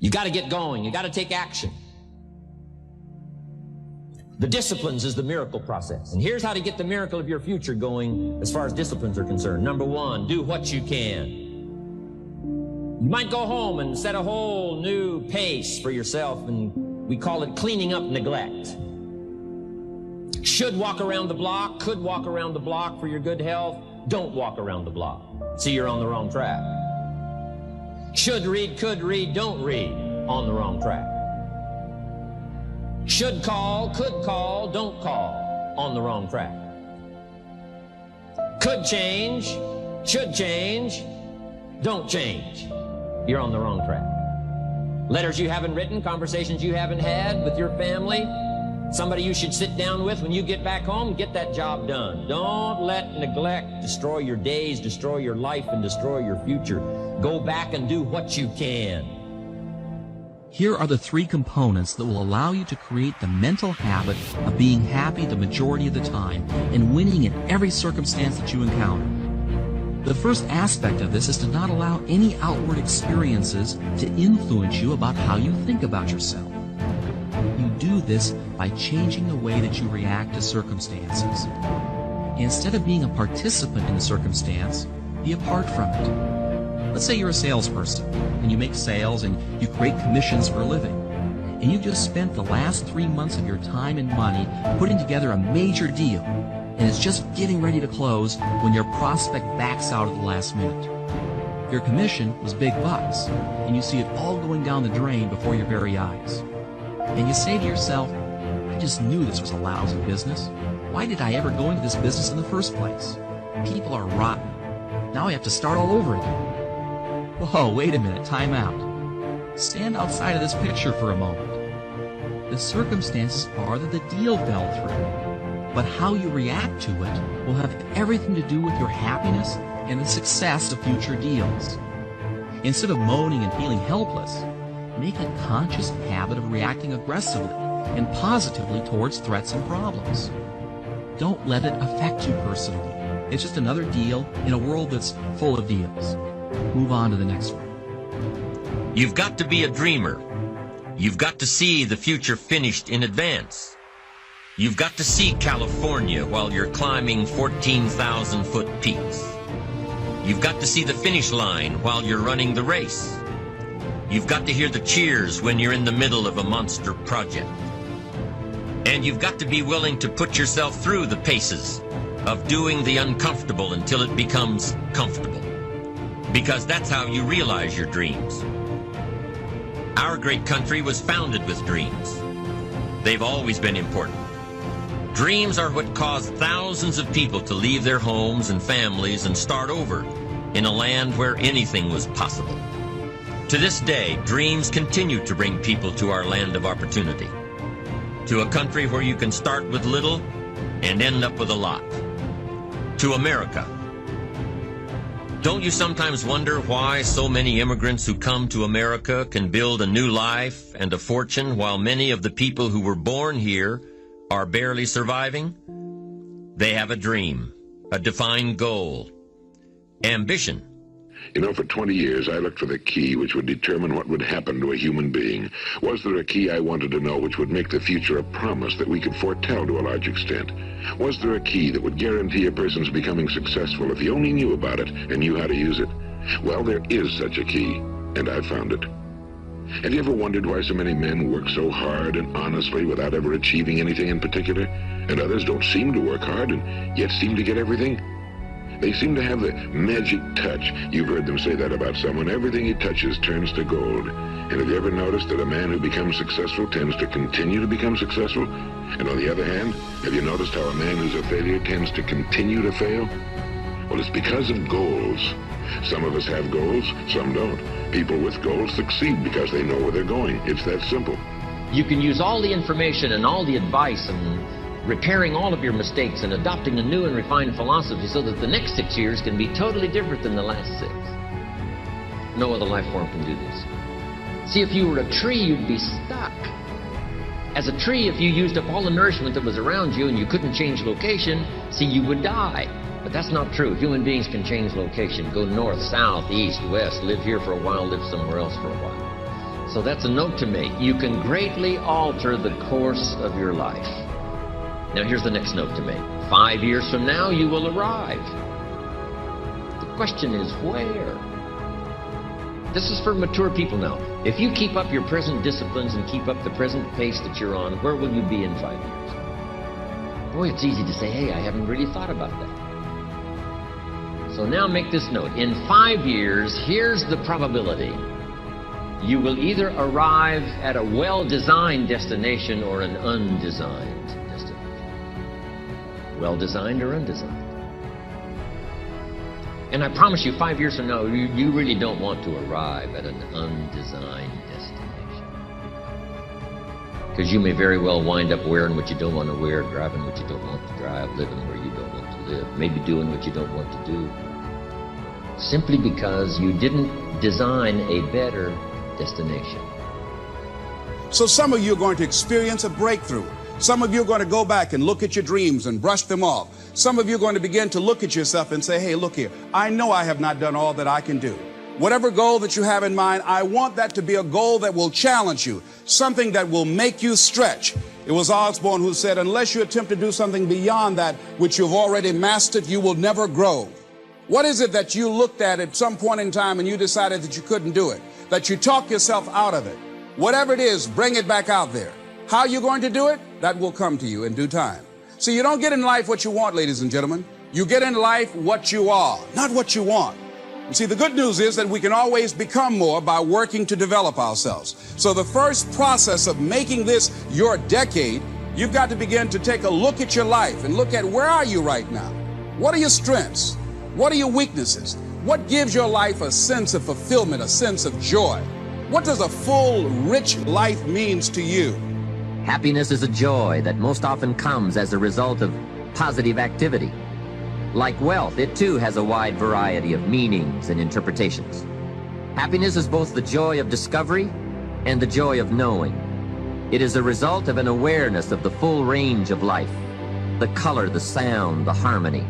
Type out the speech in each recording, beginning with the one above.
You got to get going. You got to take action. The disciplines is the miracle process. And here's how to get the miracle of your future going as far as disciplines are concerned. Number one, do what you can. You might go home and set a whole new pace for yourself, and we call it cleaning up neglect. Should walk around the block, could walk around the block for your good health. Don't walk around the block. See, you're on the wrong track. Should read, could read, don't read. On the wrong track. Should call, could call, don't call. On the wrong track. Could change, should change, don't change. You're on the wrong track. Letters you haven't written, conversations you haven't had with your family, somebody you should sit down with when you get back home, get that job done. Don't let neglect destroy your days, destroy your life, and destroy your future. Go back and do what you can. Here are the three components that will allow you to create the mental habit of being happy the majority of the time and winning in every circumstance that you encounter. The first aspect of this is to not allow any outward experiences to influence you about how you think about yourself. You do this by changing the way that you react to circumstances. Instead of being a participant in the circumstance, be apart from it. Let's say you're a salesperson, and you make sales and you create commissions for a living. And you just spent the last 3 months of your time and money putting together a major deal, and it's just getting ready to close when your prospect backs out at the last minute. Your commission was big bucks, and you see it all going down the drain before your very eyes. And you say to yourself, I just knew this was a lousy business. Why did I ever go into this business in the first place? People are rotten. Now I have to start all over again. Whoa, wait a minute, time out. Stand outside of this picture for a moment. The circumstances are that the deal fell through, but how you react to it will have everything to do with your happiness and the success of future deals. Instead of moaning and feeling helpless, make a conscious habit of reacting aggressively and positively towards threats and problems. Don't let it affect you personally. It's just another deal in a world that's full of deals. Move on to the next one. You've got to be a dreamer. You've got to see the future finished in advance. You've got to see California while you're climbing 14,000-foot peaks. You've got to see the finish line while you're running the race. You've got to hear the cheers when you're in the middle of a monster project. And you've got to be willing to put yourself through the paces of doing the uncomfortable until it becomes comfortable. Because that's how you realize your dreams. Our great country was founded with dreams. They've always been important. Dreams are what caused thousands of people to leave their homes and families and start over in a land where anything was possible. To this day, dreams continue to bring people to our land of opportunity, to a country where you can start with little and end up with a lot, to America. Don't you sometimes wonder why so many immigrants who come to America can build a new life and a fortune while many of the people who were born here are barely surviving? They have a dream, a defined goal, ambition. You know, for 20 years, I looked for the key which would determine what would happen to a human being. Was there a key I wanted to know which would make the future a promise that we could foretell to a large extent? Was there a key that would guarantee a person's becoming successful if he only knew about it and knew how to use it? Well, there is such a key, and I found it. Have you ever wondered why so many men work so hard and honestly without ever achieving anything in particular, and others don't seem to work hard and yet seem to get everything? They seem to have the magic touch. You've heard them say that about someone. Everything he touches turns to gold. And have you ever noticed that a man who becomes successful tends to continue to become successful? And on the other hand, have you noticed how a man who's a failure tends to continue to fail? Well, it's because of goals. Some of us have goals, some don't. People with goals succeed because they know where they're going. It's that simple. You can use all the information and all the advice and repairing all of your mistakes and adopting a new and refined philosophy so that the next 6 years can be totally different than the last 6. No other life form can do this. See, if you were a tree, you'd be stuck. As a tree, if you used up all the nourishment that was around you and you couldn't change location, see, you would die. But that's not true. Human beings can change location, go north, south, east, west, live here for a while, live somewhere else for a while. So that's a note to make. You can greatly alter the course of your life. Now here's the next note to make. 5 years from now, you will arrive. The question is where? This is for mature people now. If you keep up your present disciplines and keep up the present pace that you're on, where will you be in 5 years? Boy, it's easy to say, hey, I haven't really thought about that. So now make this note. In 5 years, here's the probability. You will either arrive at a well-designed destination or an undesigned destination. Well-designed or undesigned. And I promise you, 5 years from now, you really don't want to arrive at an undesigned destination. Because you may very well wind up wearing what you don't want to wear, driving what you don't want to drive, living where you don't want to live, maybe doing what you don't want to do. Simply because you didn't design a better destination. So some of you are going to experience a breakthrough. Some of you are going to go back and look at your dreams and brush them off. Some of you are going to begin to look at yourself and say, hey, look here, I know I have not done all that I can do. Whatever goal that you have in mind, I want that to be a goal that will challenge you, something that will make you stretch. It was Osborne who said, unless you attempt to do something beyond that which you've already mastered, you will never grow. What is it that you looked at some point in time and you decided that you couldn't do it, that you talked yourself out of it? Whatever it is, bring it back out there. How are you going to do it? That will come to you in due time. See, you don't get in life what you want, ladies and gentlemen. You get in life what you are, not what you want. You see, the good news is that we can always become more by working to develop ourselves. So the first process of making this your decade, you've got to begin to take a look at your life and look at where are you right now? What are your strengths? What are your weaknesses? What gives your life a sense of fulfillment, a sense of joy? What does a full, rich life means to you? Happiness is a joy that most often comes as a result of positive activity. Like wealth, it too has a wide variety of meanings and interpretations. Happiness is both the joy of discovery and the joy of knowing. It is a result of an awareness of the full range of life, the color, the sound, the harmony.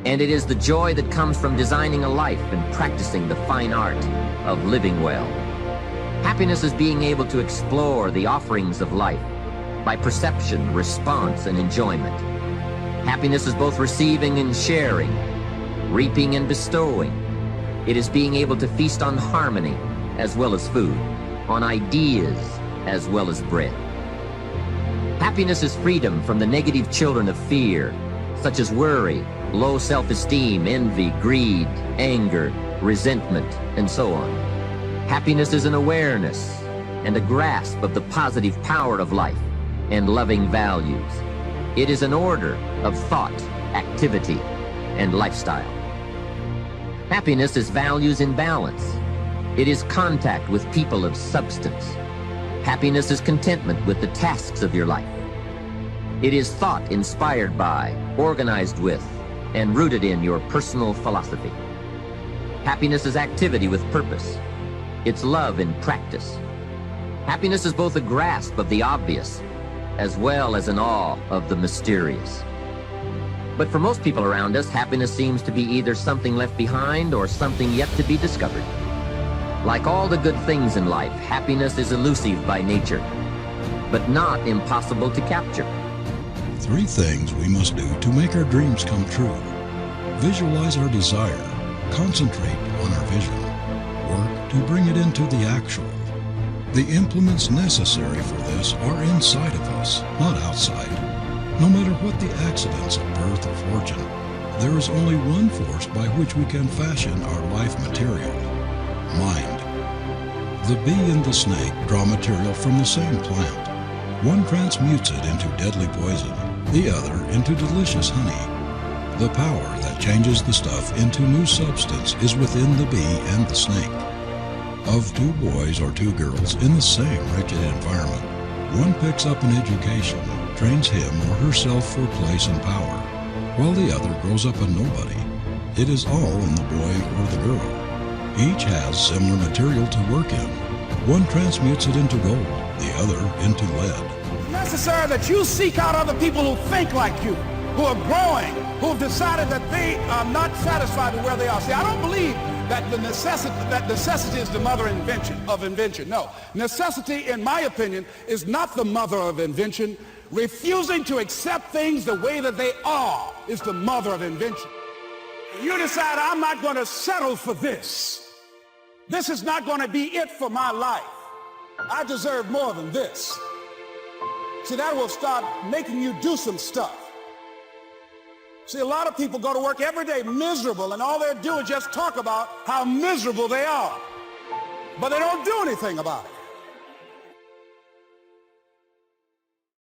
And it is the joy that comes from designing a life and practicing the fine art of living well. Happiness is being able to explore the offerings of life by perception, response, and enjoyment. Happiness is both receiving and sharing, reaping and bestowing. It is being able to feast on harmony as well as food, on ideas as well as bread. Happiness is freedom from the negative children of fear, such as worry, low self-esteem, envy, greed, anger, resentment, and so on. Happiness is an awareness and a grasp of the positive power of life and loving values. It is an order of thought, activity, and lifestyle. Happiness is values in balance. It is contact with people of substance. Happiness is contentment with the tasks of your life. It is thought inspired by, organized with, and rooted in your personal philosophy. Happiness is activity with purpose. It's love in practice. Happiness is both a grasp of the obvious as well as an awe of the mysterious. But for most people around us, happiness seems to be either something left behind or something yet to be discovered. Like all the good things in life, happiness is elusive by nature, but not impossible to capture. 3 things we must do to make our dreams come true. Visualize our desire. Concentrate on our vision. Work to bring it into the actual. The implements necessary for this are inside of us, not outside. No matter what the accidents of birth or fortune, there is only one force by which we can fashion our life material: mind. The bee and the snake draw material from the same plant. One transmutes it into deadly poison, the other into delicious honey. The power that changes the stuff into new substance is within the bee and the snake. Of 2 boys or 2 girls in the same wretched environment, one picks up an education, trains him or herself for place and power, while the other grows up a nobody. It is all in the boy or the girl. Each has similar material to work in. One transmutes it into gold, the other into lead. It's necessary that you seek out other people who think like you, who are growing, who have decided that they are not satisfied with where they are. See, I don't believe that necessity is the mother of invention. No, necessity, in my opinion, is not the mother of invention. Refusing to accept things the way that they are is the mother of invention. You decide, I'm not going to settle for this. This is not going to be it for my life. I deserve more than this. See, that will start making you do some stuff. See, a lot of people go to work every day miserable, and all they do is just talk about how miserable they are. But they don't do anything about it.